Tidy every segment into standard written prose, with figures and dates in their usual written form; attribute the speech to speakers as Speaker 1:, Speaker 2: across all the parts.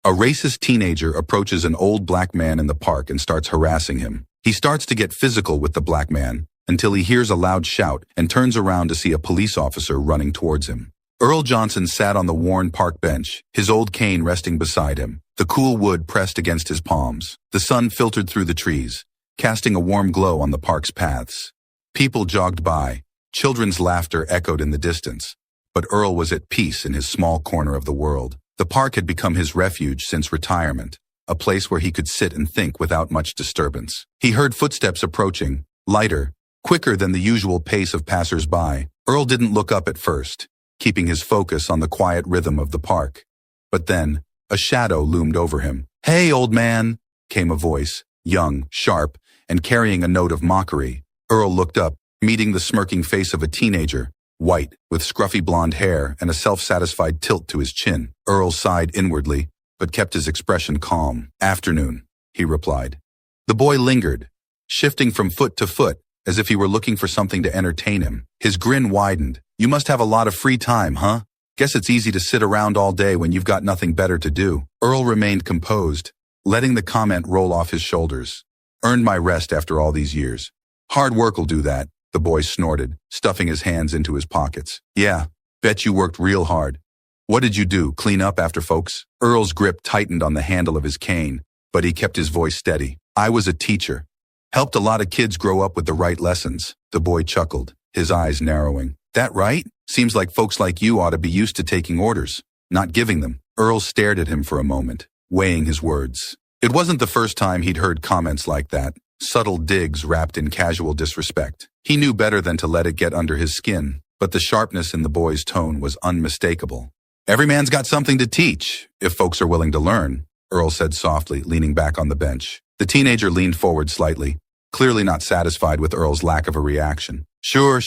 Speaker 1: A racist teenager approaches an old black man in the park and starts harassing him. He starts to get physical with the black man until he hears a loud shout and turns around to see a police officer running towards him. Earl Johnson sat on the worn park bench, his old cane resting beside him, the cool wood pressed against his palms. The sun filtered through the trees, casting a warm glow on the park's paths. People jogged by. Children's laughter echoed in the distance. But Earl was at peace in his small corner of the world. The park had become his refuge since retirement, a place where he could sit and think without much disturbance. He heard footsteps approaching, lighter, quicker than the usual pace of passers-by. Earl didn't look up at first, keeping his focus on the quiet rhythm of the park. But then, a shadow loomed over him. "Hey, old man," came a voice, young, sharp, and carrying a note of mockery. Earl looked up, meeting the smirking face of a teenager, white, with scruffy blonde hair and a self-satisfied tilt to his chin. Earl sighed inwardly, but kept his expression calm. "Afternoon," he replied. The boy lingered, shifting from foot to foot, as if he were looking for something to entertain him. His grin widened. "You must have a lot of free time, huh? Guess it's easy to sit around all day when you've got nothing better to do." Earl remained composed, letting the comment roll off his shoulders. "Earned my rest after all these years. Hard work'll do that," the boy snorted, stuffing his hands into his pockets. "Yeah, bet you worked real hard. What did you do, clean up after folks?" Earl's grip tightened on the handle of his cane, but he kept his voice steady. "I was a teacher. Helped a lot of kids grow up with the right lessons." The boy chuckled, his eyes narrowing. "That right? Seems like folks like you ought to be used to taking orders, not giving them." Earl stared at him for a moment, weighing his words. It wasn't the first time he'd heard comments like that, subtle digs wrapped in casual disrespect. He knew better than to let it get under his skin, but the sharpness in the boy's tone was unmistakable. "Every man's got something to teach, if folks are willing to learn," Earl said softly, leaning back on the bench. The teenager leaned forward slightly, clearly not satisfied with Earl's lack of a reaction. Sure.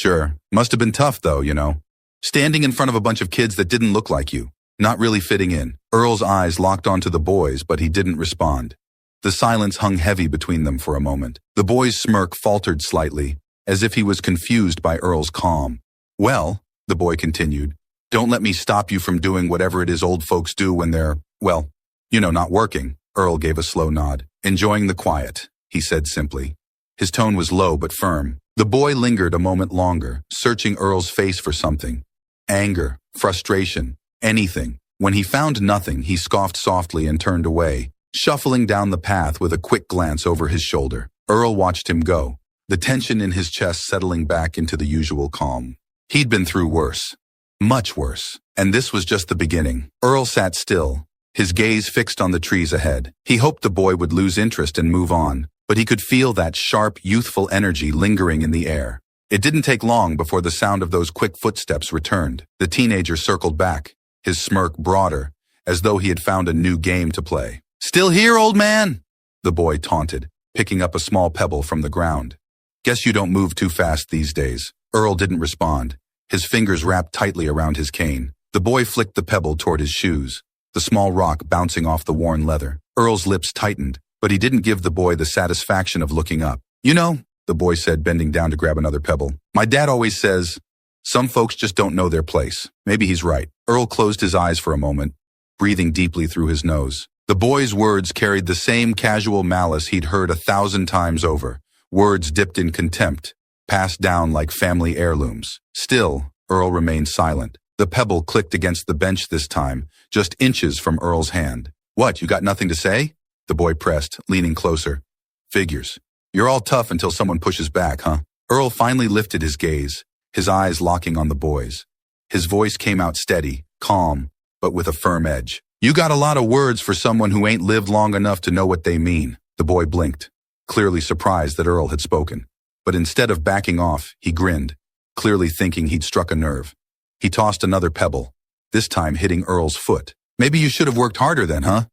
Speaker 1: Must have been tough, though, you know. Standing in front of a bunch of kids that didn't look like you, not really fitting in." Earl's eyes locked onto the boy's, but he didn't respond. The silence hung heavy between them for a moment. The boy's smirk faltered slightly, as if he was confused by Earl's calm. "Well," the boy continued, "don't let me stop you from doing whatever it is old folks do when they're, well, not working." Earl gave a slow nod. "Enjoying the quiet," he said simply. His tone was low but firm. The boy lingered a moment longer, searching Earl's face for something. Anger, frustration, anything. When he found nothing, he scoffed softly and turned away, shuffling down the path with a quick glance over his shoulder. Earl watched him go, the tension in his chest settling back into the usual calm. He'd been through worse. Much worse. And this was just the beginning. Earl sat still, his gaze fixed on the trees ahead. He hoped the boy would lose interest and move on, but he could feel that sharp, youthful energy lingering in the air. It didn't take long before the sound of those quick footsteps returned. The teenager circled back, his smirk broader, as though he had found a new game to play. "Still here, old man?" the boy taunted, picking up a small pebble from the ground. "Guess you don't move too fast these days." Earl didn't respond, his fingers wrapped tightly around his cane. The boy flicked the pebble toward his shoes, the small rock bouncing off the worn leather. Earl's lips tightened, but he didn't give the boy the satisfaction of looking up. "You know," the boy said, bending down to grab another pebble, "my dad always says, some folks just don't know their place. Maybe he's right." Earl closed his eyes for a moment, breathing deeply through his nose. The boy's words carried the same casual malice he'd heard 1,000 times over, words dipped in contempt, passed down like family heirlooms. Still, Earl remained silent. The pebble clicked against the bench this time, just inches from Earl's hand. "What, you got nothing to say?" the boy pressed, leaning closer. "Figures. You're all tough until someone pushes back, huh?" Earl finally lifted his gaze, his eyes locking on the boy's. His voice came out steady, calm, but with a firm edge. "You got a lot of words for someone who ain't lived long enough to know what they mean." The boy blinked, clearly surprised that Earl had spoken. But instead of backing off, he grinned, clearly thinking he'd struck a nerve. He tossed another pebble, this time hitting Earl's foot. "Maybe you should have worked harder then, huh?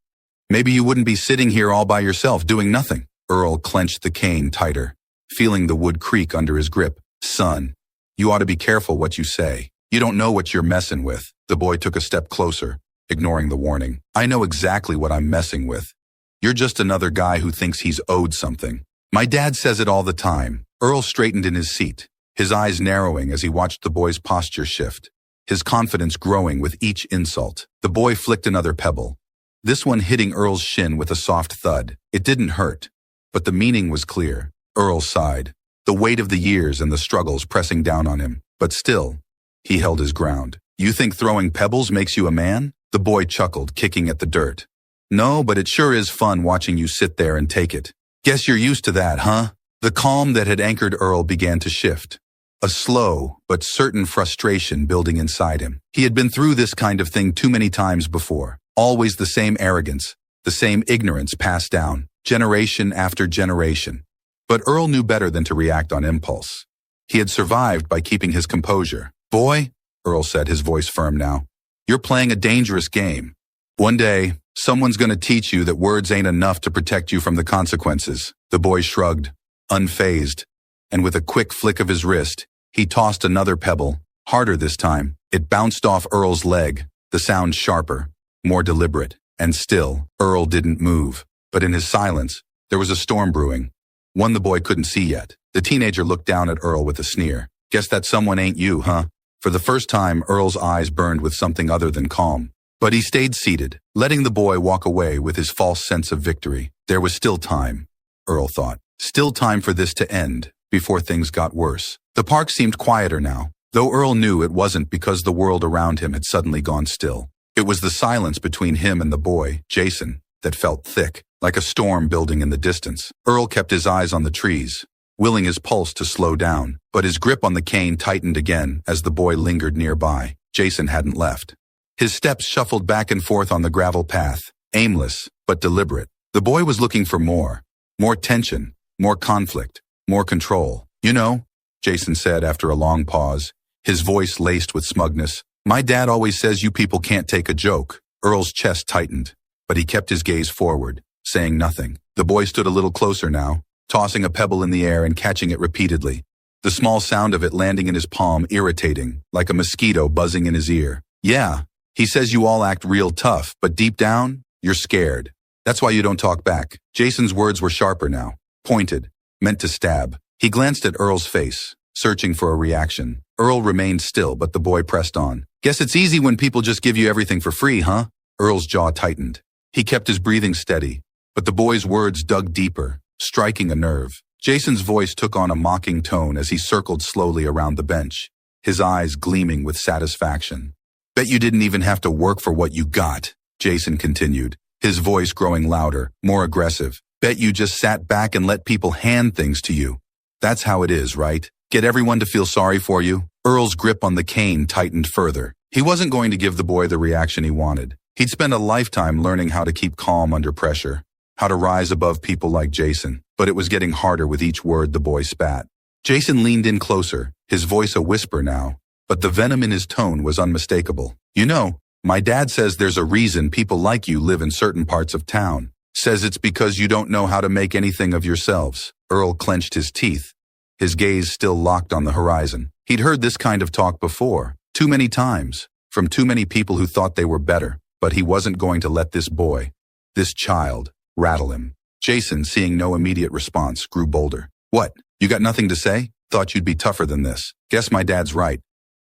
Speaker 1: Maybe you wouldn't be sitting here all by yourself doing nothing." Earl clenched the cane tighter, feeling the wood creak under his grip. "Son, you ought to be careful what you say. You don't know what you're messing with." The boy took a step closer, ignoring the warning. "I know exactly what I'm messing with. You're just another guy who thinks he's owed something. My dad says it all the time." Earl straightened in his seat, his eyes narrowing as he watched the boy's posture shift, his confidence growing with each insult. The boy flicked another pebble, this one hitting Earl's shin with a soft thud. It didn't hurt, but the meaning was clear. Earl sighed, the weight of the years and the struggles pressing down on him. But still, he held his ground. You think throwing pebbles makes you a man? The boy chuckled, kicking at the dirt. No, but it sure is fun watching you sit there and take it. Guess you're used to that, huh? The calm that had anchored Earl began to shift. A slow but certain frustration building inside him. He had been through this kind of thing too many times before. Always the same arrogance, the same ignorance passed down, generation after generation. But Earl knew better than to react on impulse. He had survived by keeping his composure. Boy, Earl said, his voice firm now, you're playing a dangerous game. One day, someone's going to teach you that words ain't enough to protect you from the consequences. The boy shrugged, unfazed, and with a quick flick of his wrist, he tossed another pebble, harder this time. It bounced off Earl's leg, the sound sharper, more deliberate. And still, Earl didn't move. But in his silence, there was a storm brewing, one the boy couldn't see yet. The teenager looked down at Earl with a sneer. Guess that someone ain't you, huh? For the first time, Earl's eyes burned with something other than calm. But he stayed seated, letting the boy walk away with his false sense of victory. There was still time, Earl thought. Still time for this to end, before things got worse. The park seemed quieter now, though Earl knew it wasn't because the world around him had suddenly gone still. It was the silence between him and the boy, Jason, that felt thick, like a storm building in the distance. Earl kept his eyes on the trees, willing his pulse to slow down, but his grip on the cane tightened again as the boy lingered nearby. Jason hadn't left. His steps shuffled back and forth on the gravel path, aimless but deliberate. The boy was looking for more tension, more conflict, more control. You know, Jason said after a long pause, his voice laced with smugness, my dad always says you people can't take a joke. Earl's chest tightened, but he kept his gaze forward, saying nothing. The boy stood a little closer now, tossing a pebble in the air and catching it repeatedly. The small sound of it landing in his palm irritating, like a mosquito buzzing in his ear. Yeah, he says you all act real tough, but deep down, you're scared. That's why you don't talk back. Jason's words were sharper now, pointed, meant to stab. He glanced at Earl's face, searching for a reaction. Earl remained still, but the boy pressed on. Guess it's easy when people just give you everything for free, huh? Earl's jaw tightened. He kept his breathing steady, but the boy's words dug deeper, striking a nerve. Jason's voice took on a mocking tone as he circled slowly around the bench, his eyes gleaming with satisfaction. Bet you didn't even have to work for what you got, Jason continued, his voice growing louder, more aggressive. Bet you just sat back and let people hand things to you. That's how it is, right? Get everyone to feel sorry for you? Earl's grip on the cane tightened further. He wasn't going to give the boy the reaction he wanted. He'd spent a lifetime learning how to keep calm under pressure, how to rise above people like Jason, but it was getting harder with each word the boy spat. Jason leaned in closer, his voice a whisper now, but the venom in his tone was unmistakable. You know, my dad says there's a reason people like you live in certain parts of town. Says it's because you don't know how to make anything of yourselves. Earl clenched his teeth, his gaze still locked on the horizon. He'd heard this kind of talk before, too many times, from too many people who thought they were better, but he wasn't going to let this boy, this child, rattle him. Jason, seeing no immediate response, grew bolder. What, you got nothing to say? Thought you'd be tougher than this. Guess my dad's right.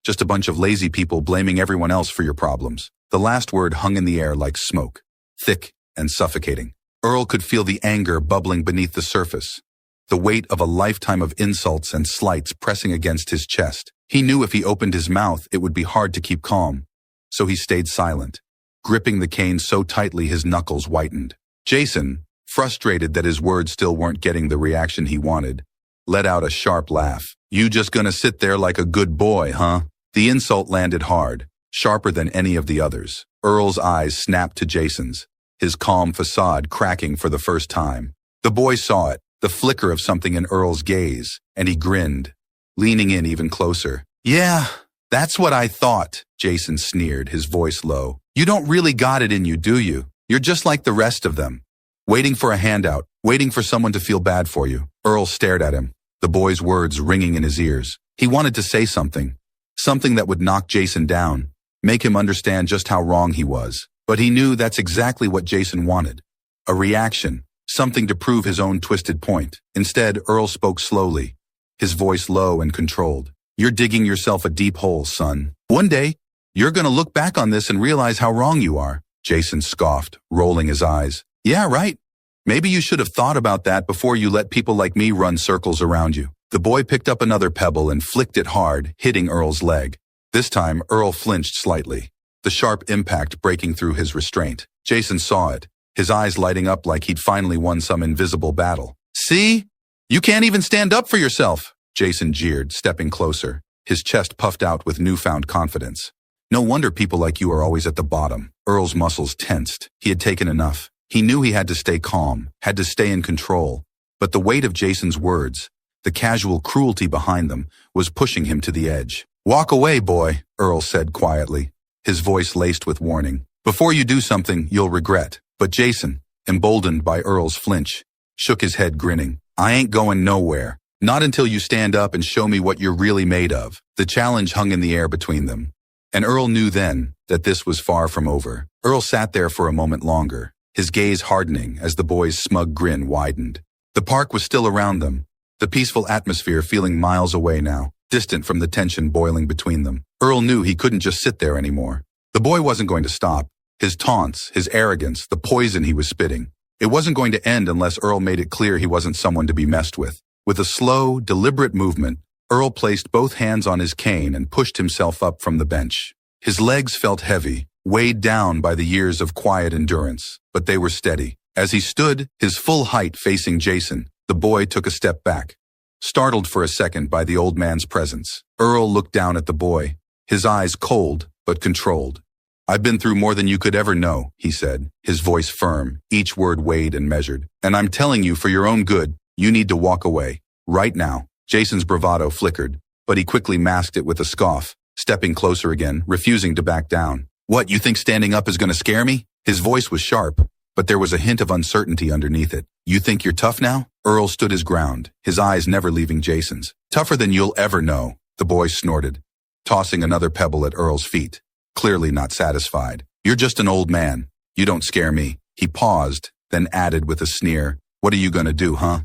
Speaker 1: Just a bunch of lazy people blaming everyone else for your problems. The last word hung in the air like smoke, thick and suffocating. Earl could feel the anger bubbling beneath the surface, the weight of a lifetime of insults and slights pressing against his chest. He knew if he opened his mouth, it would be hard to keep calm. So he stayed silent, gripping the cane so tightly his knuckles whitened. Jason, frustrated that his words still weren't getting the reaction he wanted, let out a sharp laugh. You just gonna sit there like a good boy, huh? The insult landed hard, sharper than any of the others. Earl's eyes snapped to Jason's, his calm facade cracking for the first time. The boy saw it, the flicker of something in Earl's gaze, and he grinned, leaning in even closer. Yeah, that's what I thought, Jason sneered, his voice low. You don't really got it in you, do you? You're just like the rest of them, waiting for a handout, waiting for someone to feel bad for you. Earl stared at him, the boy's words ringing in his ears. He wanted to say something that would knock Jason down, make him understand just how wrong he was. But he knew that's exactly what Jason wanted. A reaction, something to prove his own twisted point. Instead, Earl spoke slowly, his voice low and controlled. You're digging yourself a deep hole, son. One day, you're gonna look back on this and realize how wrong you are. Jason scoffed, rolling his eyes. Yeah, right. Maybe you should have thought about that before you let people like me run circles around you. The boy picked up another pebble and flicked it hard, hitting Earl's leg. This time, Earl flinched slightly, the sharp impact breaking through his restraint. Jason saw it, his eyes lighting up like he'd finally won some invisible battle. See? You can't even stand up for yourself, Jason jeered, stepping closer, his chest puffed out with newfound confidence. No wonder people like you are always at the bottom. Earl's muscles tensed. He had taken enough. He knew he had to stay calm, had to stay in control. But the weight of Jason's words, the casual cruelty behind them, was pushing him to the edge. Walk away, boy, Earl said quietly, his voice laced with warning. Before you do something you'll regret. But Jason, emboldened by Earl's flinch, shook his head grinning. I ain't going nowhere. Not until you stand up and show me what you're really made of. The challenge hung in the air between them. And Earl knew then that this was far from over. Earl sat there for a moment longer, his gaze hardening as the boy's smug grin widened. The park was still around them, the peaceful atmosphere feeling miles away now, distant from the tension boiling between them. Earl knew he couldn't just sit there anymore. The boy wasn't going to stop. His taunts, his arrogance, the poison he was spitting. It wasn't going to end unless Earl made it clear he wasn't someone to be messed with. With a slow, deliberate movement, Earl placed both hands on his cane and pushed himself up from the bench. His legs felt heavy, weighed down by the years of quiet endurance, but they were steady. As he stood, his full height facing Jason, the boy took a step back, startled for a second by the old man's presence. Earl looked down at the boy, his eyes cold but controlled. I've been through more than you could ever know, he said, his voice firm, each word weighed and measured. And I'm telling you, for your own good, you need to walk away. Right now. Jason's bravado flickered, but he quickly masked it with a scoff, stepping closer again, refusing to back down. What, you think standing up is going to scare me? His voice was sharp, but there was a hint of uncertainty underneath it. You think you're tough now? Earl stood his ground, his eyes never leaving Jason's. Tougher than you'll ever know, the boy snorted, tossing another pebble at Earl's feet, clearly not satisfied. You're just an old man. You don't scare me. He paused, then added with a sneer, what are you going to do, huh?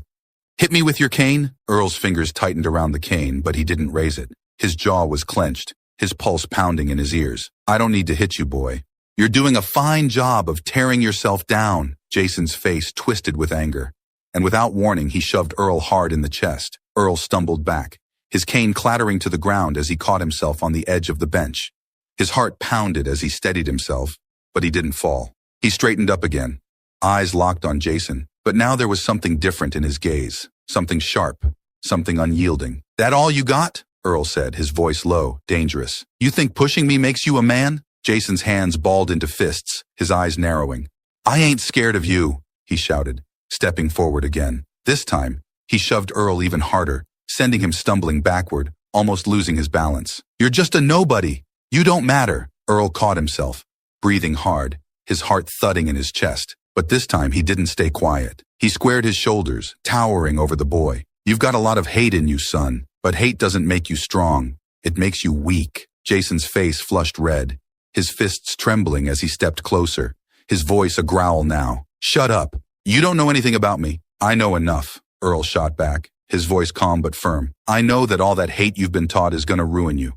Speaker 1: Hit me with your cane? Earl's fingers tightened around the cane, but he didn't raise it. His jaw was clenched, his pulse pounding in his ears. I don't need to hit you, boy. You're doing a fine job of tearing yourself down. Jason's face twisted with anger, and without warning he shoved Earl hard in the chest. Earl stumbled back, his cane clattering to the ground as he caught himself on the edge of the bench. His heart pounded as he steadied himself, but he didn't fall. He straightened up again, eyes locked on Jason, but now there was something different in his gaze, something sharp, something unyielding. That all you got? Earl said, his voice low, dangerous. You think pushing me makes you a man? Jason's hands balled into fists, his eyes narrowing. I ain't scared of you, he shouted, stepping forward again. This time, he shoved Earl even harder, sending him stumbling backward, almost losing his balance. You're just a nobody. You don't matter. Earl caught himself, breathing hard, his heart thudding in his chest. But this time he didn't stay quiet. He squared his shoulders, towering over the boy. You've got a lot of hate in you, son, but hate doesn't make you strong. It makes you weak. Jason's face flushed red, his fists trembling as he stepped closer, his voice a growl now. Shut up. You don't know anything about me. I know enough, Earl shot back, his voice calm but firm. I know that all that hate you've been taught is going to ruin you.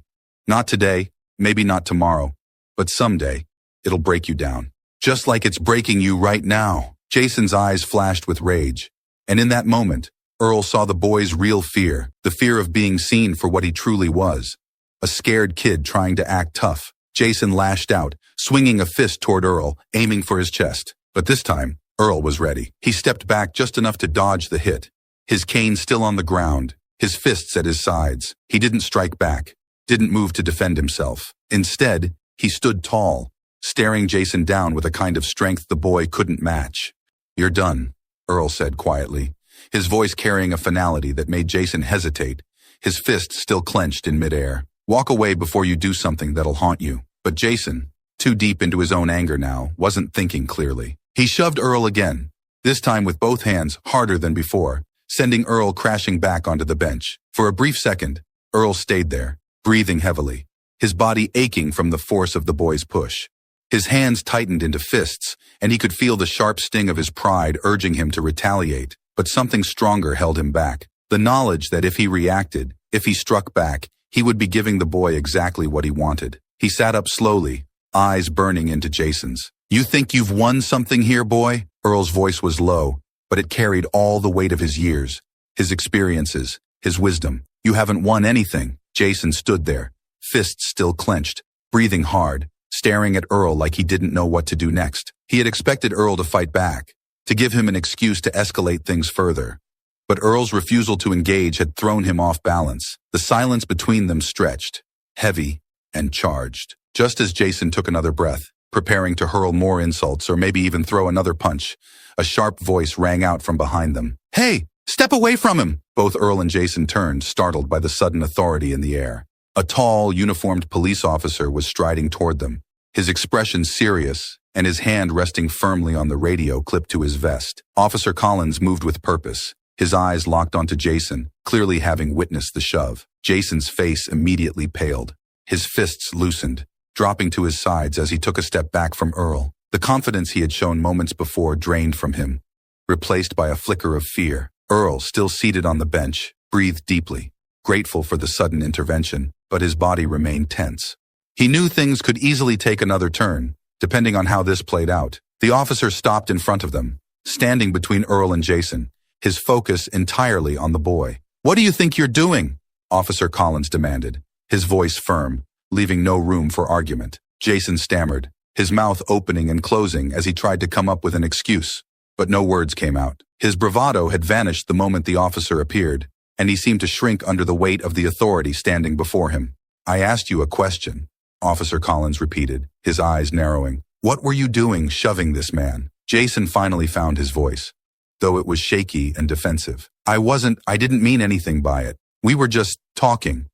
Speaker 1: Not today, maybe not tomorrow, but someday, it'll break you down. Just like it's breaking you right now. Jason's eyes flashed with rage, and in that moment, Earl saw the boy's real fear, the fear of being seen for what he truly was. A scared kid trying to act tough. Jason lashed out, swinging a fist toward Earl, aiming for his chest. But this time, Earl was ready. He stepped back just enough to dodge the hit, his cane still on the ground, his fists at his sides. He didn't strike back, didn't move to defend himself. Instead, he stood tall, staring Jason down with a kind of strength the boy couldn't match. You're done, Earl said quietly, his voice carrying a finality that made Jason hesitate, his fist still clenched in midair. Walk away before you do something that'll haunt you. But Jason, too deep into his own anger now, wasn't thinking clearly. He shoved Earl again, this time with both hands harder than before, sending Earl crashing back onto the bench. For a brief second, Earl stayed there, breathing heavily, his body aching from the force of the boy's push. His hands tightened into fists, and he could feel the sharp sting of his pride urging him to retaliate. But something stronger held him back. The knowledge that if he reacted, if he struck back, he would be giving the boy exactly what he wanted. He sat up slowly, eyes burning into Jason's. You think you've won something here, boy? Earl's voice was low, but it carried all the weight of his years, his experiences, his wisdom. You haven't won anything. Jason stood there, fists still clenched, breathing hard, staring at Earl like he didn't know what to do next. He had expected Earl to fight back, to give him an excuse to escalate things further. But Earl's refusal to engage had thrown him off balance. The silence between them stretched, heavy and charged. Just as Jason took another breath, preparing to hurl more insults or maybe even throw another punch, a sharp voice rang out from behind them. "Hey, step away from him!" Both Earl and Jason turned, startled by the sudden authority in the air. A tall, uniformed police officer was striding toward them, his expression serious and his hand resting firmly on the radio clipped to his vest. Officer Collins moved with purpose, his eyes locked onto Jason, clearly having witnessed the shove. Jason's face immediately paled. His fists loosened, dropping to his sides as he took a step back from Earl. The confidence he had shown moments before drained from him, replaced by a flicker of fear. Earl, still seated on the bench, breathed deeply, grateful for the sudden intervention, but his body remained tense. He knew things could easily take another turn, depending on how this played out. The officer stopped in front of them, standing between Earl and Jason, his focus entirely on the boy. "What do you think you're doing?" Officer Collins demanded, his voice firm, leaving no room for argument. Jason stammered, his mouth opening and closing as he tried to come up with an excuse. But no words came out. His bravado had vanished the moment the officer appeared, and he seemed to shrink under the weight of the authority standing before him. "I asked you a question," Officer Collins repeated, his eyes narrowing. "What were you doing shoving this man?" Jason finally found his voice, though it was shaky and defensive. I didn't mean anything by it. We were just talking.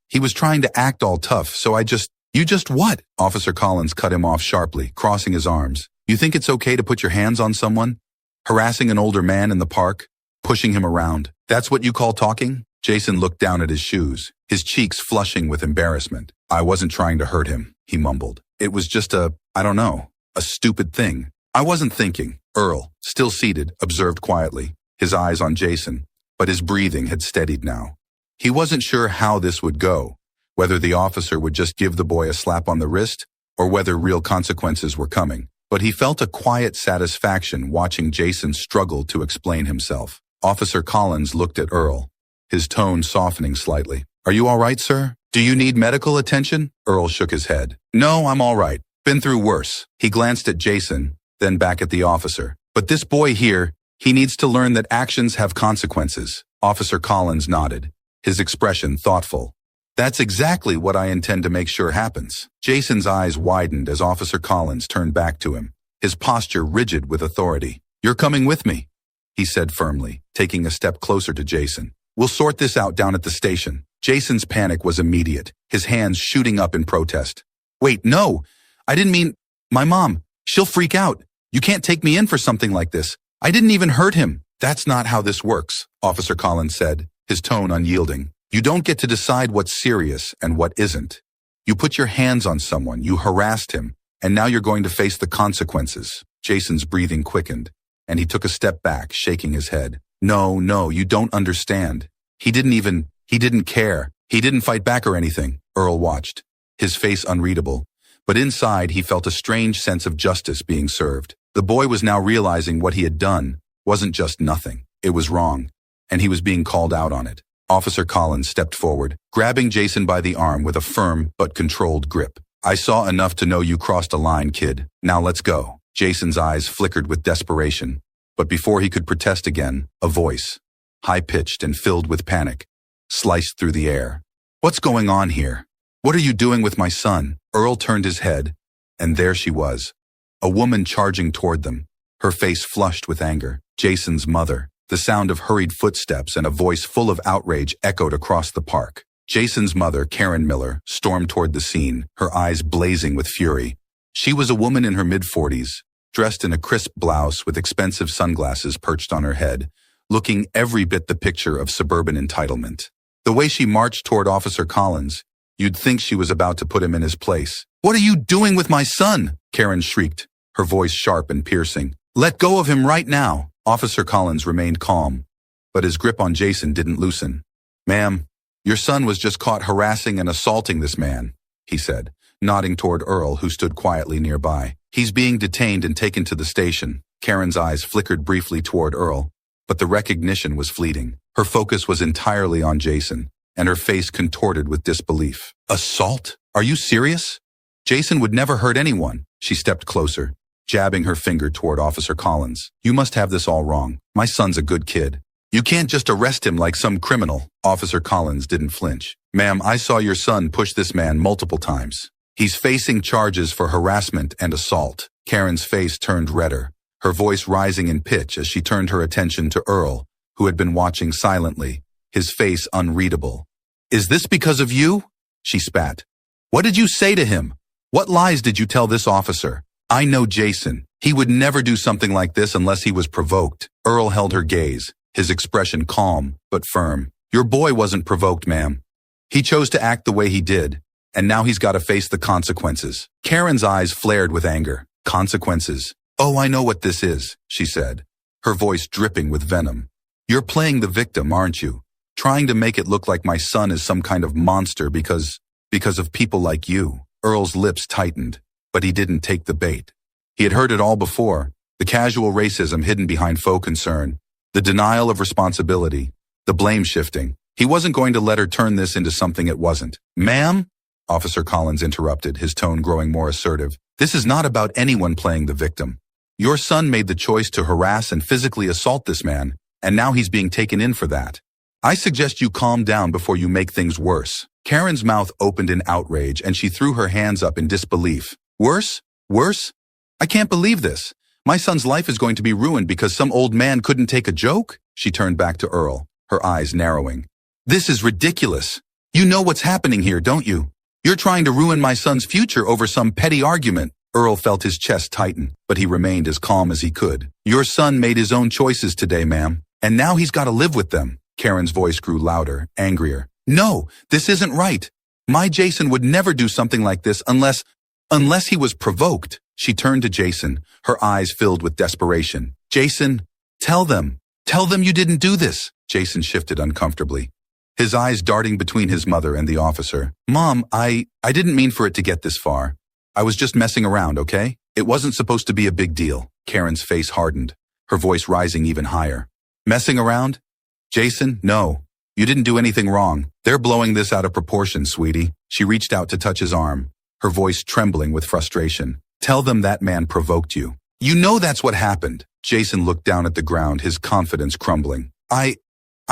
Speaker 1: He was trying to act all tough, so You just what?" Officer Collins cut him off sharply, crossing his arms. "You think it's okay to put your hands on someone? Harassing an older man in the park? Pushing him around? That's what you call talking?" Jason looked down at his shoes, his cheeks flushing with embarrassment. "I wasn't trying to hurt him," he mumbled. "It was just a stupid thing. I wasn't thinking." Earl, still seated, observed quietly, his eyes on Jason, but his breathing had steadied now. He wasn't sure how this would go, whether the officer would just give the boy a slap on the wrist or whether real consequences were coming. But he felt a quiet satisfaction watching Jason struggle to explain himself. Officer Collins looked at Earl, his tone softening slightly. "Are you all right, sir? Do you need medical attention?" Earl shook his head. "No, I'm all right. Been through worse." He glanced at Jason, then back at the officer. "But this boy here, he needs to learn that actions have consequences." Officer Collins nodded, his expression thoughtful. "That's exactly what I intend to make sure happens." Jason's eyes widened as Officer Collins turned back to him, his posture rigid with authority. "You're coming with me," he said firmly, taking a step closer to Jason. "We'll sort this out down at the station." Jason's panic was immediate, his hands shooting up in protest. "Wait, no! I didn't mean... My mom, she'll freak out. You can't take me in for something like this. I didn't even hurt him." "That's not how this works," Officer Collins said, his tone unyielding. "You don't get to decide what's serious and what isn't. You put your hands on someone, you harassed him, and now you're going to face the consequences." Jason's breathing quickened, and he took a step back, shaking his head. No, you don't understand. He didn't care. He didn't fight back or anything." Earl watched, his face unreadable, but inside he felt a strange sense of justice being served. The boy was now realizing what he had done wasn't just nothing. It was wrong, and he was being called out on it. Officer Collins stepped forward, grabbing Jason by the arm with a firm but controlled grip. "I saw enough to know you crossed a line, kid. Now let's go." Jason's eyes flickered with desperation, but before he could protest again, a voice, high-pitched and filled with panic, sliced through the air. "What's going on here? What are you doing with my son?" Earl turned his head, and there she was, a woman charging toward them, her face flushed with anger. Jason's mother. The sound of hurried footsteps and a voice full of outrage echoed across the park. Jason's mother, Karen Miller, stormed toward the scene, her eyes blazing with fury. She was a woman in her mid-40s, dressed in a crisp blouse with expensive sunglasses perched on her head, looking every bit the picture of suburban entitlement. The way she marched toward Officer Collins, you'd think she was about to put him in his place. "What are you doing with my son?" Karen shrieked, her voice sharp and piercing. "Let go of him right now." Officer Collins remained calm, but his grip on Jason didn't loosen. "Ma'am, your son was just caught harassing and assaulting this man," he said. nodding toward Earl, who stood quietly nearby. He's being detained and taken to the station. Karen's eyes flickered briefly toward Earl, but the recognition was fleeting. Her focus was entirely on Jason, and her face contorted with disbelief. Assault? Are you serious? Jason would never hurt anyone. She stepped closer, jabbing her finger toward Officer Collins. You must have this all wrong. My son's a good kid. You can't just arrest him like some criminal. Officer Collins didn't flinch. Ma'am, I saw your son push this man multiple times. He's facing charges for harassment and assault. Karen's face turned redder, her voice rising in pitch as she turned her attention to Earl, who had been watching silently, his face unreadable. Is this because of you? She spat. What did you say to him? What lies did you tell this officer? I know Jason. He would never do something like this unless he was provoked. Earl held her gaze, his expression calm but firm. Your boy wasn't provoked, ma'am. He chose to act the way he did, and now he's got to face the consequences. Karen's eyes flared with anger. Consequences? Oh, I know what this is, she said, her voice dripping with venom. You're playing the victim, aren't you? Trying to make it look like my son is some kind of monster because of people like you. Earl's lips tightened, but he didn't take the bait. He had heard it all before, the casual racism hidden behind faux concern, the denial of responsibility, the blame shifting. He wasn't going to let her turn this into something it wasn't. Ma'am? Officer Collins interrupted, his tone growing more assertive. This is not about anyone playing the victim. Your son made the choice to harass and physically assault this man, and now he's being taken in for that. I suggest you calm down before you make things worse. Karen's mouth opened in outrage, and she threw her hands up in disbelief. Worse? Worse? I can't believe this. My son's life is going to be ruined because some old man couldn't take a joke? She turned back to Earl, her eyes narrowing. This is ridiculous. You know what's happening here, don't you? You're trying to ruin my son's future over some petty argument. Earl felt his chest tighten, but he remained as calm as he could. Your son made his own choices today, ma'am, and now he's got to live with them. Karen's voice grew louder, angrier. No, this isn't right. My Jason would never do something like this unless he was provoked. She turned to Jason, her eyes filled with desperation. Jason, tell them you didn't do this. Jason shifted uncomfortably, his eyes darting between his mother and the officer. Mom, I didn't mean for it to get this far. I was just messing around, okay? It wasn't supposed to be a big deal. Karen's face hardened, her voice rising even higher. Messing around? Jason, no. You didn't do anything wrong. They're blowing this out of proportion, sweetie. She reached out to touch his arm, her voice trembling with frustration. Tell them that man provoked you. You know that's what happened. Jason looked down at the ground, his confidence crumbling. I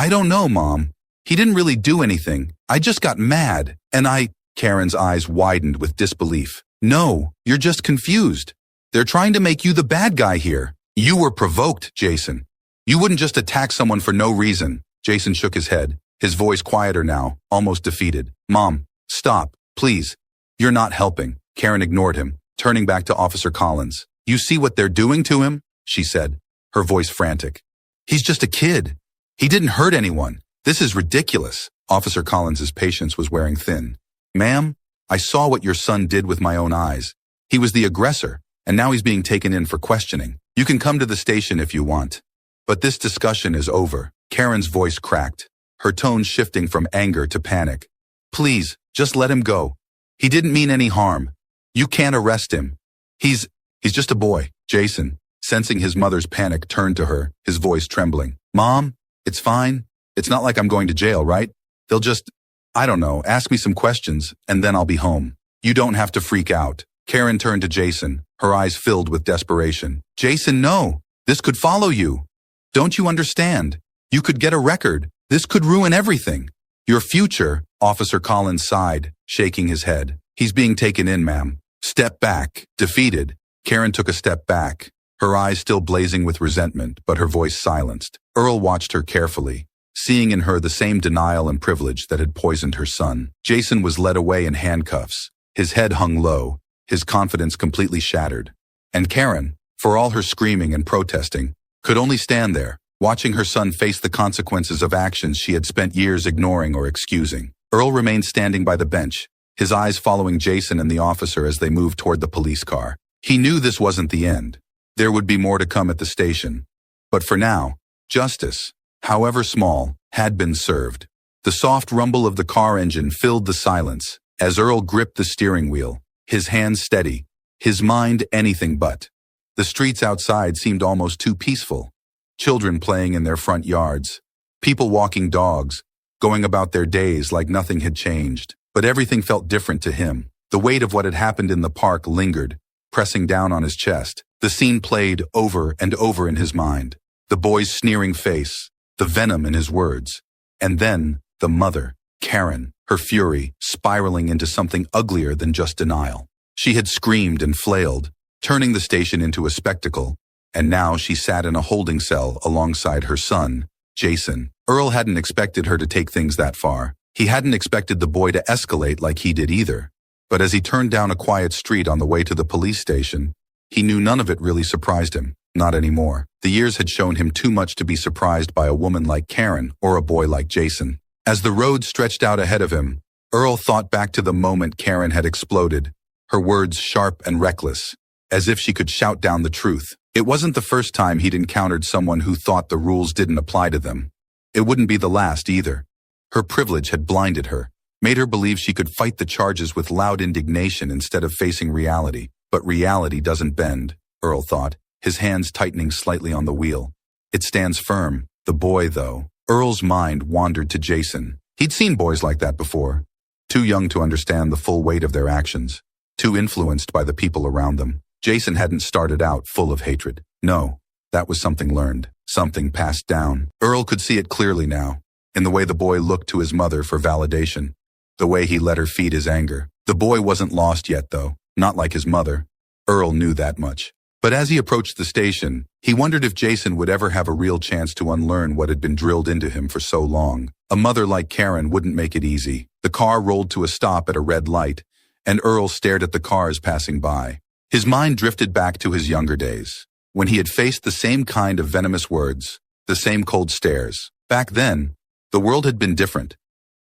Speaker 1: don't know, Mom. He didn't really do anything. I just got mad, and Karen's eyes widened with disbelief. No, you're just confused. They're trying to make you the bad guy here. You were provoked, Jason. You wouldn't just attack someone for no reason. Jason shook his head, his voice quieter now, almost defeated. Mom, stop, please. You're not helping. Karen ignored him, turning back to Officer Collins. You see what they're doing to him? She said, her voice frantic. He's just a kid. He didn't hurt anyone. This is ridiculous. Officer Collins's patience was wearing thin. Ma'am, I saw what your son did with my own eyes. He was the aggressor, and now he's being taken in for questioning. You can come to the station if you want. But this discussion is over. Karen's voice cracked, her tone shifting from anger to panic. Please, just let him go. He didn't mean any harm. You can't arrest him. He's just a boy. Jason, sensing his mother's panic, turned to her, his voice trembling. Mom, it's fine. It's not like I'm going to jail, right? They'll just, I don't know, ask me some questions, and then I'll be home. You don't have to freak out. Karen turned to Jason, her eyes filled with desperation. Jason, no. This could follow you. Don't you understand? You could get a record. This could ruin everything. Your future, Officer Collins sighed, shaking his head. He's being taken in, ma'am. Step back. Defeated. Karen took a step back, her eyes still blazing with resentment, but her voice silenced. Earl watched her carefully, seeing in her the same denial and privilege that had poisoned her son. Jason was led away in handcuffs, his head hung low, his confidence completely shattered. And Karen, for all her screaming and protesting, could only stand there, watching her son face the consequences of actions she had spent years ignoring or excusing. Earl remained standing by the bench, his eyes following Jason and the officer as they moved toward the police car. He knew this wasn't the end. There would be more to come at the station. But for now, justice, however small, had been served. The soft rumble of the car engine filled the silence as Earl gripped the steering wheel, his hands steady, his mind anything but. The streets outside seemed almost too peaceful. Children playing in their front yards, people walking dogs, going about their days like nothing had changed. But everything felt different to him. The weight of what had happened in the park lingered, pressing down on his chest. The scene played over and over in his mind. The boy's sneering face, the venom in his words. And then, the mother, Karen, her fury spiraling into something uglier than just denial. She had screamed and flailed, turning the station into a spectacle, and now she sat in a holding cell alongside her son, Jason. Earl hadn't expected her to take things that far. He hadn't expected the boy to escalate like he did either. But as he turned down a quiet street on the way to the police station, he knew none of it really surprised him. Not anymore. The years had shown him too much to be surprised by a woman like Karen or a boy like Jason. As the road stretched out ahead of him, Earl thought back to the moment Karen had exploded, her words sharp and reckless, as if she could shout down the truth. It wasn't the first time he'd encountered someone who thought the rules didn't apply to them. It wouldn't be the last either. Her privilege had blinded her, made her believe she could fight the charges with loud indignation instead of facing reality. But reality doesn't bend, Earl thought, his hands tightening slightly on the wheel. It stands firm. The boy, though. Earl's mind wandered to Jason. He'd seen boys like that before, too young to understand the full weight of their actions, too influenced by the people around them. Jason hadn't started out full of hatred. No, that was something learned, something passed down. Earl could see it clearly now, in the way the boy looked to his mother for validation, the way he let her feed his anger. The boy wasn't lost yet, though, not like his mother. Earl knew that much. But as he approached the station, he wondered if Jason would ever have a real chance to unlearn what had been drilled into him for so long. A mother like Karen wouldn't make it easy. The car rolled to a stop at a red light, and Earl stared at the cars passing by. His mind drifted back to his younger days, when he had faced the same kind of venomous words, the same cold stares. Back then, the world had been different,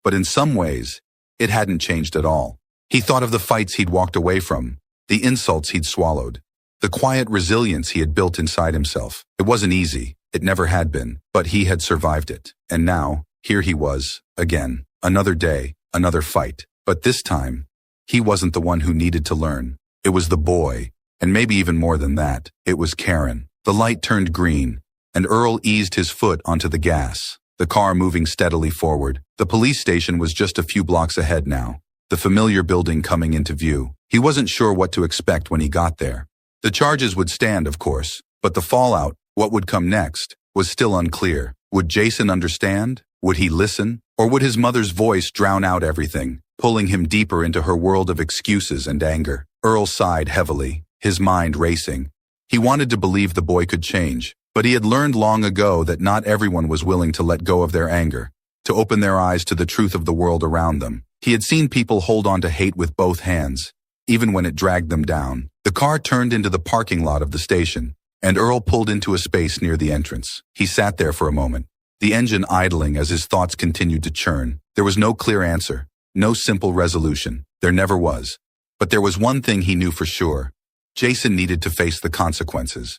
Speaker 1: but in some ways, it hadn't changed at all. He thought of the fights he'd walked away from, the insults he'd swallowed, the quiet resilience he had built inside himself. It wasn't easy, it never had been, but he had survived it. And now, here he was, again, another day, another fight. But this time, he wasn't the one who needed to learn. It was the boy, and maybe even more than that, it was Karen. The light turned green, and Earl eased his foot onto the gas, the car moving steadily forward. The police station was just a few blocks ahead now, the familiar building coming into view. He wasn't sure what to expect when he got there. The charges would stand, of course, but the fallout, what would come next, was still unclear. Would Jason understand? Would he listen? Or would his mother's voice drown out everything, pulling him deeper into her world of excuses and anger? Earl sighed heavily, his mind racing. He wanted to believe the boy could change, but he had learned long ago that not everyone was willing to let go of their anger, to open their eyes to the truth of the world around them. He had seen people hold on to hate with both hands, even when it dragged them down. The car turned into the parking lot of the station, and Earl pulled into a space near the entrance. He sat there for a moment, the engine idling as his thoughts continued to churn. There was no clear answer, no simple resolution. There never was. But there was one thing he knew for sure. Jason needed to face the consequences.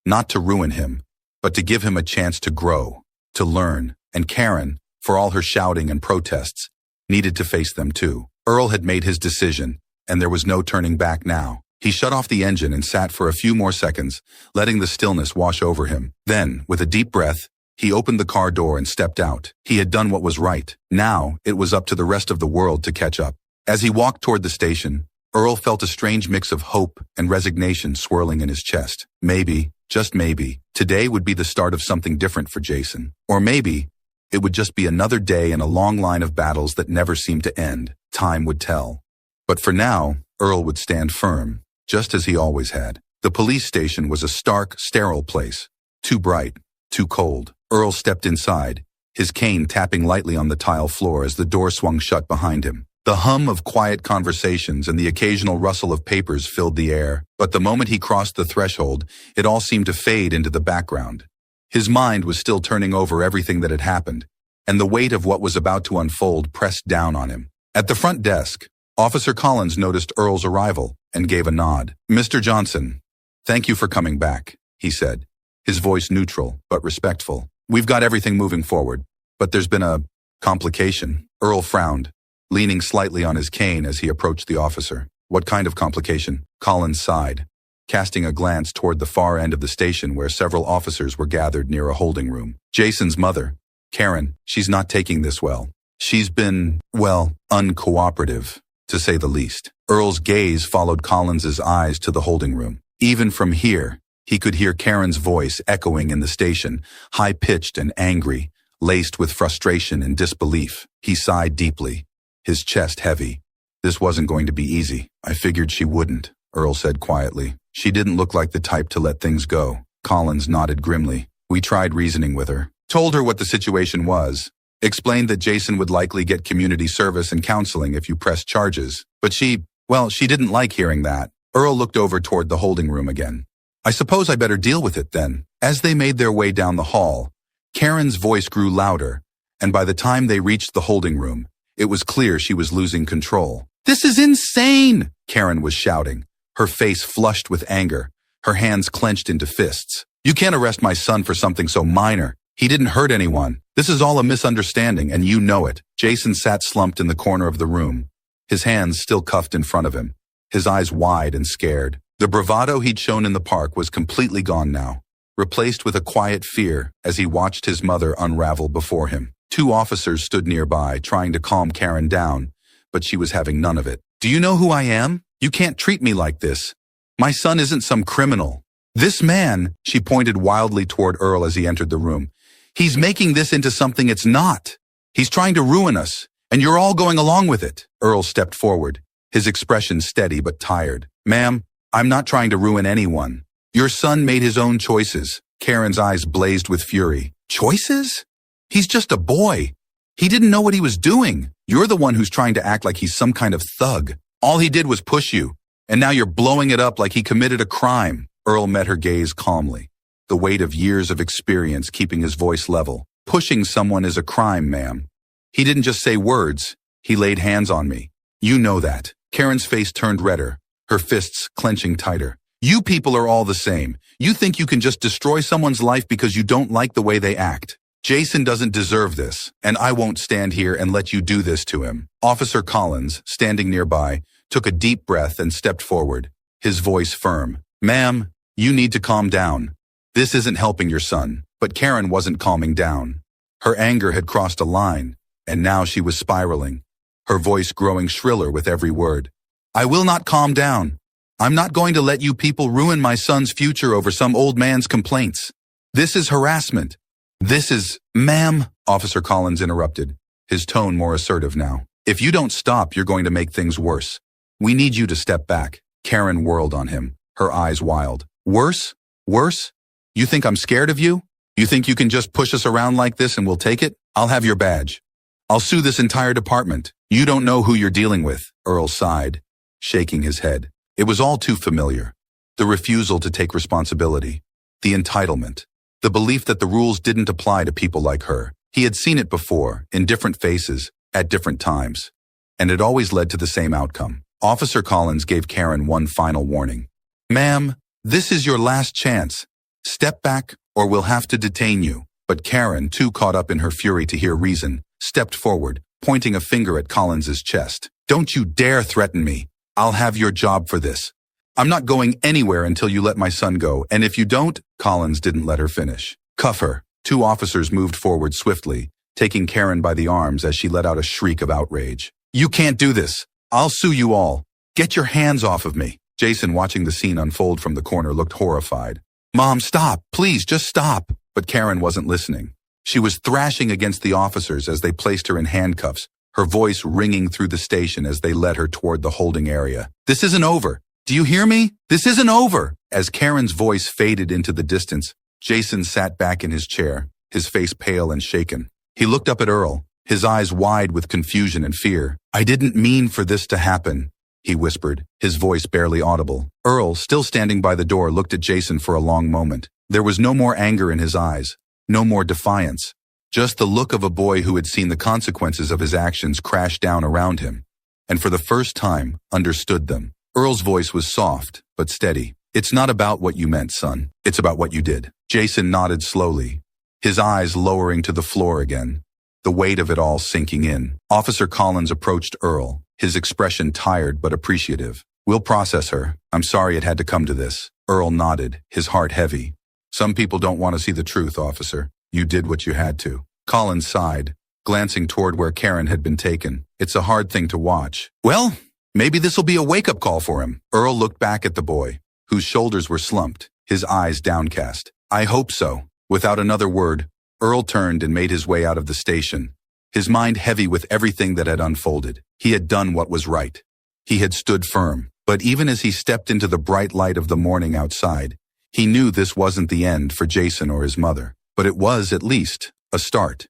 Speaker 1: Not to ruin him, but to give him a chance to grow, to learn. And Karen, for all her shouting and protests, needed to face them too. Earl had made his decision, and there was no turning back now. He shut off the engine and sat for a few more seconds, letting the stillness wash over him. Then, with a deep breath, he opened the car door and stepped out. He had done what was right. Now, it was up to the rest of the world to catch up. As he walked toward the station, Earl felt a strange mix of hope and resignation swirling in his chest. Maybe, just maybe, today would be the start of something different for Jason. Or maybe, it would just be another day in a long line of battles that never seemed to end. Time would tell. But for now, Earl would stand firm, just as he always had. The police station was a stark, sterile place. Too bright, too cold. Earl stepped inside, his cane tapping lightly on the tile floor as the door swung shut behind him. The hum of quiet conversations and the occasional rustle of papers filled the air, but the moment he crossed the threshold, it all seemed to fade into the background. His mind was still turning over everything that had happened, and the weight of what was about to unfold pressed down on him. At the front desk, Officer Collins noticed Earl's arrival and gave a nod. "Mr. Johnson, thank you for coming back," he said, his voice neutral but respectful. "We've got everything moving forward, but there's been a complication." Earl frowned, leaning slightly on his cane as he approached the officer. What kind of complication? Collins sighed, casting a glance toward the far end of the station where several officers were gathered near a holding room. Jason's mother, Karen, she's not taking this well. She's been, well, uncooperative, to say the least. Earl's gaze followed Collins's eyes to the holding room. Even from here, he could hear Karen's voice echoing in the station, high-pitched and angry, laced with frustration and disbelief. He sighed deeply, his chest heavy. This wasn't going to be easy. I figured she wouldn't, Earl said quietly. She didn't look like the type to let things go. Collins nodded grimly. We tried reasoning with her, told her what the situation was, explained that Jason would likely get community service and counseling if you pressed charges. But she didn't like hearing that. Earl looked over toward the holding room again. I suppose I better deal with it then. As they made their way down the hall, Karen's voice grew louder, and by the time they reached the holding room, it was clear she was losing control. This is insane, Karen was shouting, her face flushed with anger, her hands clenched into fists. You can't arrest my son for something so minor. He didn't hurt anyone. This is all a misunderstanding, and you know it. Jason sat slumped in the corner of the room, his hands still cuffed in front of him, his eyes wide and scared. The bravado he'd shown in the park was completely gone now, replaced with a quiet fear as he watched his mother unravel before him. 2 officers stood nearby, trying to calm Karen down, but she was having none of it. Do you know who I am? You can't treat me like this. My son isn't some criminal. This man, she pointed wildly toward Earl as he entered the room. He's making this into something it's not. He's trying to ruin us, and you're all going along with it. Earl stepped forward, his expression steady but tired. Ma'am, I'm not trying to ruin anyone. Your son made his own choices. Karen's eyes blazed with fury. Choices? He's just a boy. He didn't know what he was doing. You're the one who's trying to act like he's some kind of thug. All he did was push you, and now you're blowing it up like he committed a crime. Earl met her gaze calmly, the weight of years of experience keeping his voice level. Pushing someone is a crime, ma'am. He didn't just say words. He laid hands on me. You know that. Karen's face turned redder, her fists clenching tighter. You people are all the same. You think you can just destroy someone's life because you don't like the way they act. Jason doesn't deserve this, and I won't stand here and let you do this to him. Officer Collins, standing nearby, took a deep breath and stepped forward, his voice firm. Ma'am, you need to calm down. This isn't helping your son. But Karen wasn't calming down. Her anger had crossed a line, and now she was spiraling, her voice growing shriller with every word. I will not calm down. I'm not going to let you people ruin my son's future over some old man's complaints. This is harassment. This is, ma'am, Officer Collins interrupted, his tone more assertive now. If you don't stop, you're going to make things worse. We need you to step back. Karen whirled on him, her eyes wild. Worse? Worse? You think I'm scared of you? You think you can just push us around like this and we'll take it? I'll have your badge. I'll sue this entire department. You don't know who you're dealing with, Earl sighed, shaking his head. It was all too familiar. The refusal to take responsibility. The entitlement. The belief that the rules didn't apply to people like her. He had seen it before, in different faces, at different times. And it always led to the same outcome. Officer Collins gave Karen one final warning. Ma'am, this is your last chance. Step back, or we'll have to detain you. But Karen, too caught up in her fury to hear reason, stepped forward, pointing a finger at Collins's chest. Don't you dare threaten me. I'll have your job for this. I'm not going anywhere until you let my son go, and if you don't, Collins didn't let her finish. Cuff her. 2 officers moved forward swiftly, taking Karen by the arms as she let out a shriek of outrage. You can't do this. I'll sue you all. Get your hands off of me. Jason, watching the scene unfold from the corner, looked horrified. Mom, stop. Please, just stop. But Karen wasn't listening. She was thrashing against the officers as they placed her in handcuffs, her voice ringing through the station as they led her toward the holding area. This isn't over. Do you hear me? This isn't over. As Karen's voice faded into the distance, Jason sat back in his chair, his face pale and shaken. He looked up at Earl, his eyes wide with confusion and fear. I didn't mean for this to happen, he whispered, his voice barely audible. Earl, still standing by the door, looked at Jason for a long moment. There was no more anger in his eyes, no more defiance, just the look of a boy who had seen the consequences of his actions crash down around him, and for the first time understood them. Earl's voice was soft, but steady. It's not about what you meant, son. It's about what you did. Jason nodded slowly, his eyes lowering to the floor again, the weight of it all sinking in. Officer Collins approached Earl, his expression tired but appreciative. We'll process her. I'm sorry it had to come to this. Earl nodded, his heart heavy. Some people don't want to see the truth, officer. You did what you had to. Collins sighed, glancing toward where Karen had been taken. It's a hard thing to watch. Well, maybe this'll be a wake-up call for him. Earl looked back at the boy, whose shoulders were slumped, his eyes downcast. I hope so. Without another word, Earl turned and made his way out of the station, his mind heavy with everything that had unfolded. He had done what was right. He had stood firm. But even as he stepped into the bright light of the morning outside, he knew this wasn't the end for Jason or his mother. But it was, at least, a start.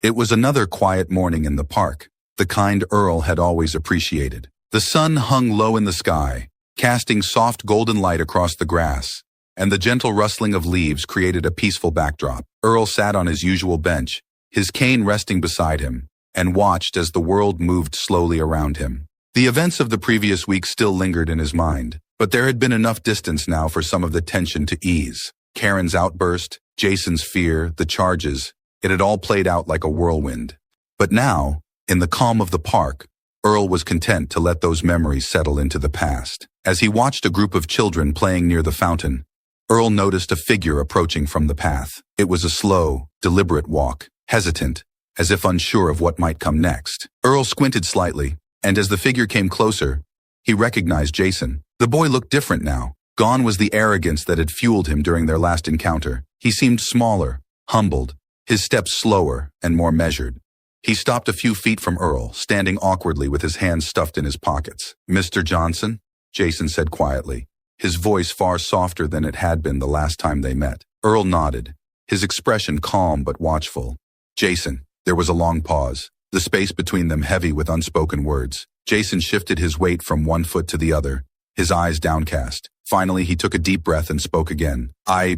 Speaker 1: It was another quiet morning in the park, the kind Earl had always appreciated. The sun hung low in the sky, casting soft golden light across the grass, and the gentle rustling of leaves created a peaceful backdrop. Earl sat on his usual bench, his cane resting beside him, and watched as the world moved slowly around him. The events of the previous week still lingered in his mind, but there had been enough distance now for some of the tension to ease. Karen's outburst, Jason's fear, the charges, it had all played out like a whirlwind. But now, in the calm of the park, Earl was content to let those memories settle into the past. As he watched a group of children playing near the fountain, Earl noticed a figure approaching from the path. It was a slow, deliberate walk, hesitant, as if unsure of what might come next. Earl squinted slightly, and as the figure came closer, he recognized Jason. The boy looked different now. Gone was the arrogance that had fueled him during their last encounter. He seemed smaller, humbled, his steps slower and more measured. He stopped a few feet from Earl, standing awkwardly with his hands stuffed in his pockets. Mr. Johnson, Jason said quietly, his voice far softer than it had been the last time they met. Earl nodded, his expression calm but watchful. Jason. There was a long pause, the space between them heavy with unspoken words. Jason shifted his weight from one foot to the other, his eyes downcast. Finally, he took a deep breath and spoke again. I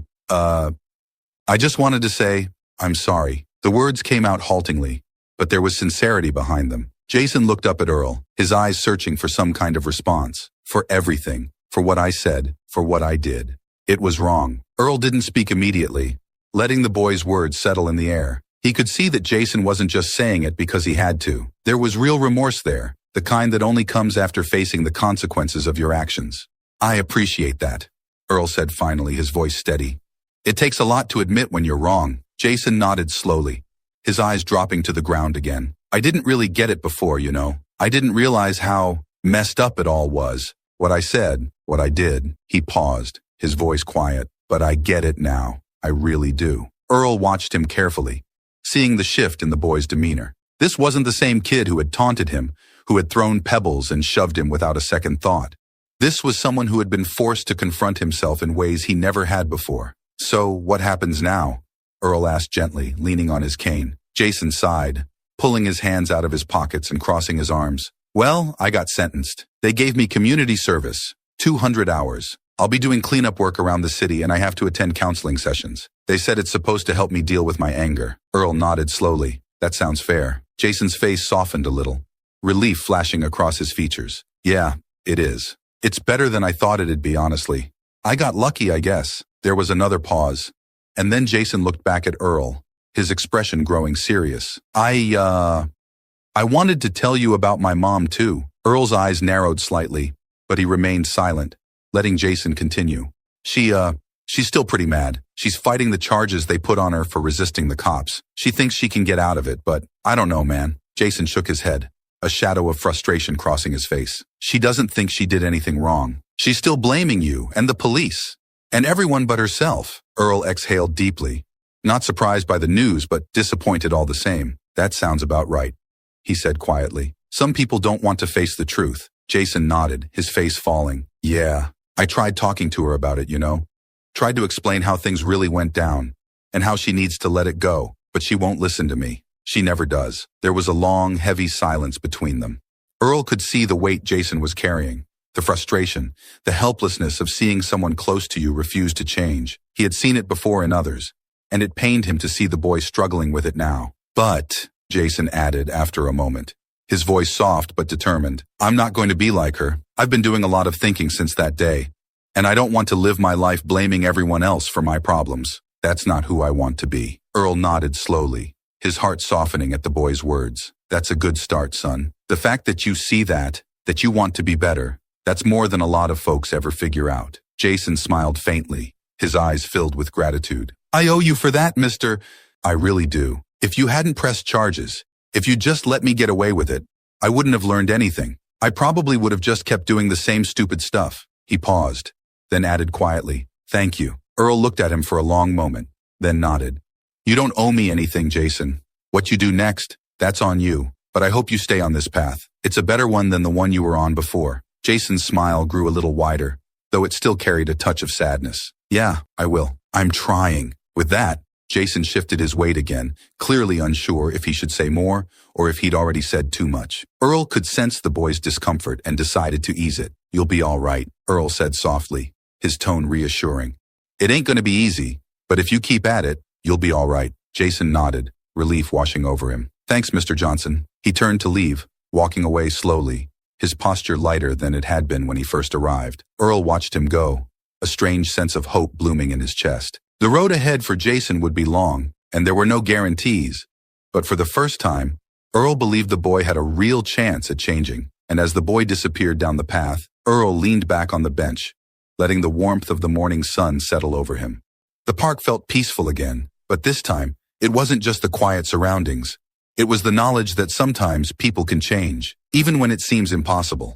Speaker 1: just wanted to say, I'm sorry. The words came out haltingly, but there was sincerity behind them. Jason looked up at Earl, his eyes searching for some kind of response. For everything. For what I said. For what I did. It was wrong. Earl didn't speak immediately, letting the boy's words settle in the air. He could see that Jason wasn't just saying it because he had to. There was real remorse there, the kind that only comes after facing the consequences of your actions. I appreciate that, Earl said finally, his voice steady. It takes a lot to admit when you're wrong. Jason nodded slowly, his eyes dropping to the ground again. I didn't really get it before, you know. I didn't realize how messed up it all was. What I said, what I did. He paused, his voice quiet. But I get it now. I really do. Earl watched him carefully, seeing the shift in the boy's demeanor. This wasn't the same kid who had taunted him, who had thrown pebbles and shoved him without a second thought. This was someone who had been forced to confront himself in ways he never had before. So, what happens now? Earl asked gently, leaning on his cane. Jason sighed, pulling his hands out of his pockets and crossing his arms. Well, I got sentenced. They gave me community service, 200 hours. I'll be doing cleanup work around the city and I have to attend counseling sessions. They said it's supposed to help me deal with my anger. Earl nodded slowly. That sounds fair. Jason's face softened a little, relief flashing across his features. Yeah, it is. It's better than I thought it'd be, honestly. I got lucky, I guess. There was another pause, and then Jason looked back at Earl, his expression growing serious. I wanted to tell you about my mom, too. Earl's eyes narrowed slightly, but he remained silent, letting Jason continue. She's still pretty mad. She's fighting the charges they put on her for resisting the cops. She thinks she can get out of it, but I don't know, man. Jason shook his head, a shadow of frustration crossing his face. She doesn't think she did anything wrong. She's still blaming you and the police, and everyone but herself. Earl exhaled deeply, not surprised by the news, but disappointed all the same. That sounds about right, he said quietly. Some people don't want to face the truth. Jason nodded, his face falling. Yeah, I tried talking to her about it, you know. Tried to explain how things really went down, and how she needs to let it go, but she won't listen to me. She never does. There was a long, heavy silence between them. Earl could see the weight Jason was carrying, the frustration, the helplessness of seeing someone close to you refuse to change. He had seen it before in others, and it pained him to see the boy struggling with it now. But, Jason added after a moment, his voice soft but determined, I'm not going to be like her. I've been doing a lot of thinking since that day, and I don't want to live my life blaming everyone else for my problems. That's not who I want to be. Earl nodded slowly, his heart softening at the boy's words. That's a good start, son. The fact that you see that you want to be better, That's more than a lot of folks ever figure out. Jason smiled faintly, his eyes filled with gratitude. I owe you for that, Mr. I really do. If you hadn't pressed charges, if you just let me get away with it, I wouldn't have learned anything. I probably would have just kept doing the same stupid stuff. He paused, then added quietly, thank you. Earl looked at him for a long moment, then nodded. You don't owe me anything, Jason. What you do next, that's on you, but I hope you stay on this path. It's a better one than the one you were on before. Jason's smile grew a little wider, though it still carried a touch of sadness. Yeah, I will. I'm trying. With that, Jason shifted his weight again, clearly unsure if he should say more or if he'd already said too much. Earl could sense the boy's discomfort and decided to ease it. You'll be all right, Earl said softly, his tone reassuring. It ain't going to be easy, but if you keep at it, you'll be all right. Jason nodded, relief washing over him. Thanks, Mr. Johnson. He turned to leave, walking away slowly, his posture lighter than it had been when he first arrived. Earl watched him go, a strange sense of hope blooming in his chest. The road ahead for Jason would be long, and there were no guarantees. But for the first time, Earl believed the boy had a real chance at changing. And as the boy disappeared down the path, Earl leaned back on the bench, letting the warmth of the morning sun settle over him. The park felt peaceful again, but this time, it wasn't just the quiet surroundings. It was the knowledge that sometimes people can change, even when it seems impossible.